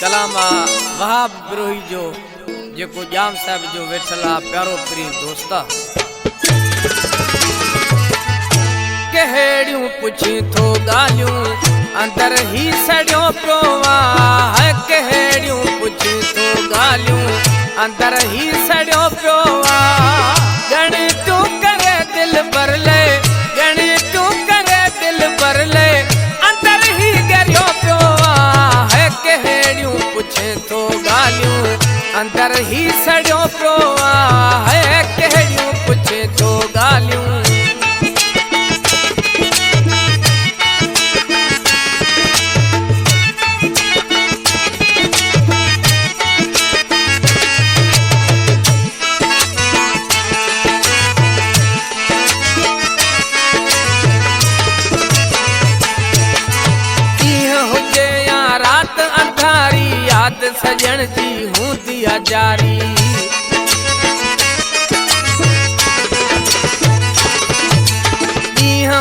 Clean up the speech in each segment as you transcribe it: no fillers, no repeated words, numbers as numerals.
कलामा वहाब विरोही जो जेको जाम साहब जो वेठला प्यारो प्री दोस्ता कहेड़ियों पुछी थो गालियों अंदर ही सड़ियो प्योवा है कहेड़ियों पुछी थो गालियों अंदर ही सड़ियो प्योवा गणी तू करे दिल पर ले गणी तू करे दिल पर ले अंदर ही गरियो प्योवा है कहेड़ियों पुछे थो गालियों अंदर ही सड़ियो प्योवा है कहेड़ियों पुछे थो गालियों याद सजन जी हूँ दिया जारी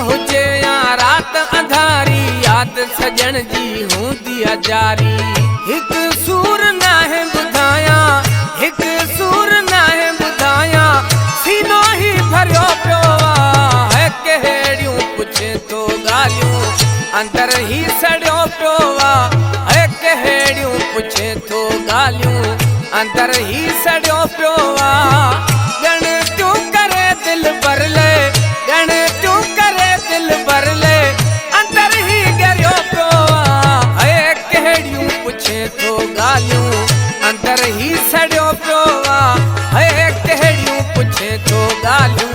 हुजे या रात अंधारी याद सजन जी हूँ दिया जारी हिक सूर ना है बुधाया हिक सूर ना है बुधाया सीनो ही भरियो प्योवा है कहेड़ियों पुछे तो गालियों अंदर ही सड़ियो प्योवा है कहेड़ियों पुछे तो गालियों अंदर ही सड़ियो प्योवा गण तू करे दिल पर ले गण तू करे दिल पर ले अंदर ही गरियो प्योवा है कहेड़ियों पुछे तो गालियों अंदर ही सड़ियो प्योवा है कहेड़ियों पुछे तो गालियों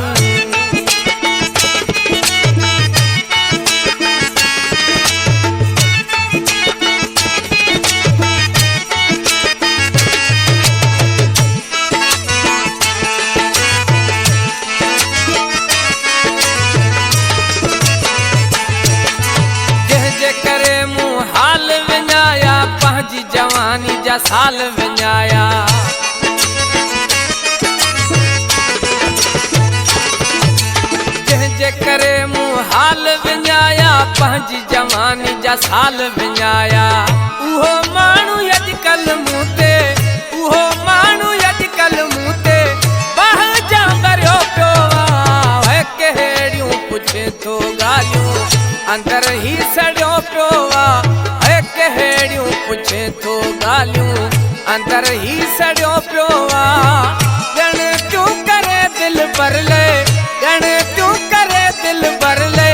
जवानी जा साल विञाया जंहिंजे करे मूं हाल विञाया पंहिंजी जवानी जा साल विञाया उहो माण्हू अॼुकल्ह मूं ते उहो माण्हू अॼुकल्ह मूं ते बाह जा भरियो पियो आहे कहेड़ियूं पुछे थो ॻाल्हियूं अंदर ही सड़ियो पियो आहे कहेड़ियूं पुछे थो ॻाल्हियूं अंदर ही सड़ियो पियो गण तूं करे दिल पर ले गण तूं करे दिल पर ले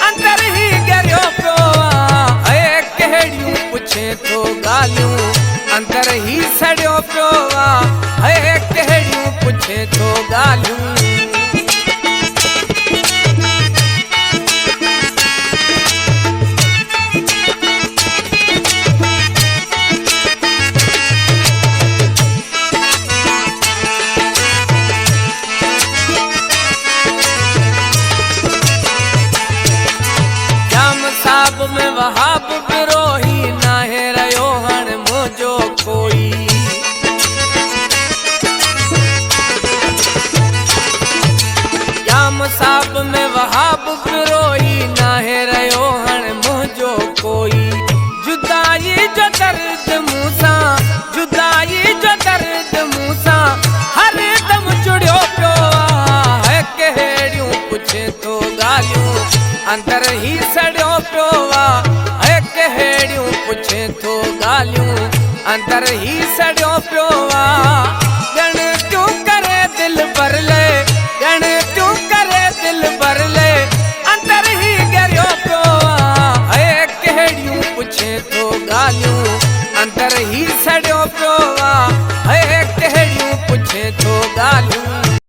अंदर ही गरियो पियो आहे कहेड़ियूं पुछे थो ॻाल्हियूं अंदर ही सड़ियो पियो आहे कहेड़ियूं पुछे थो ॻाल्हियूं में वहाब विरोही नाहे रहियो हाणे मुंहिंजो कोई जाम साहब में वहाब विरोही नाहे रहियो हाणे मुंहिंजो कोई जुदाई जो दर्द मूंसां जुदाई जो दर्द मूंसां हर दम जुड़ियो पियो आहे कहेड़ियूं पुछे थो ॻाल्हियूं अंदर ही सड़ियो पियो आहे कहेड़ियूं पुछे थो ॻाल्हियूं अंदर ही सड़ियो पियो गण तूं करे दिल पर ले गण तूं करे दिल पर ले अंदर ही गरियो पियो आहे कहेड़ियूं पुछे थो ॻाल्हियूं अंदर ही सड़ियो पियो आहे कहेड़ियूं पुछे थो ॻाल्हियूं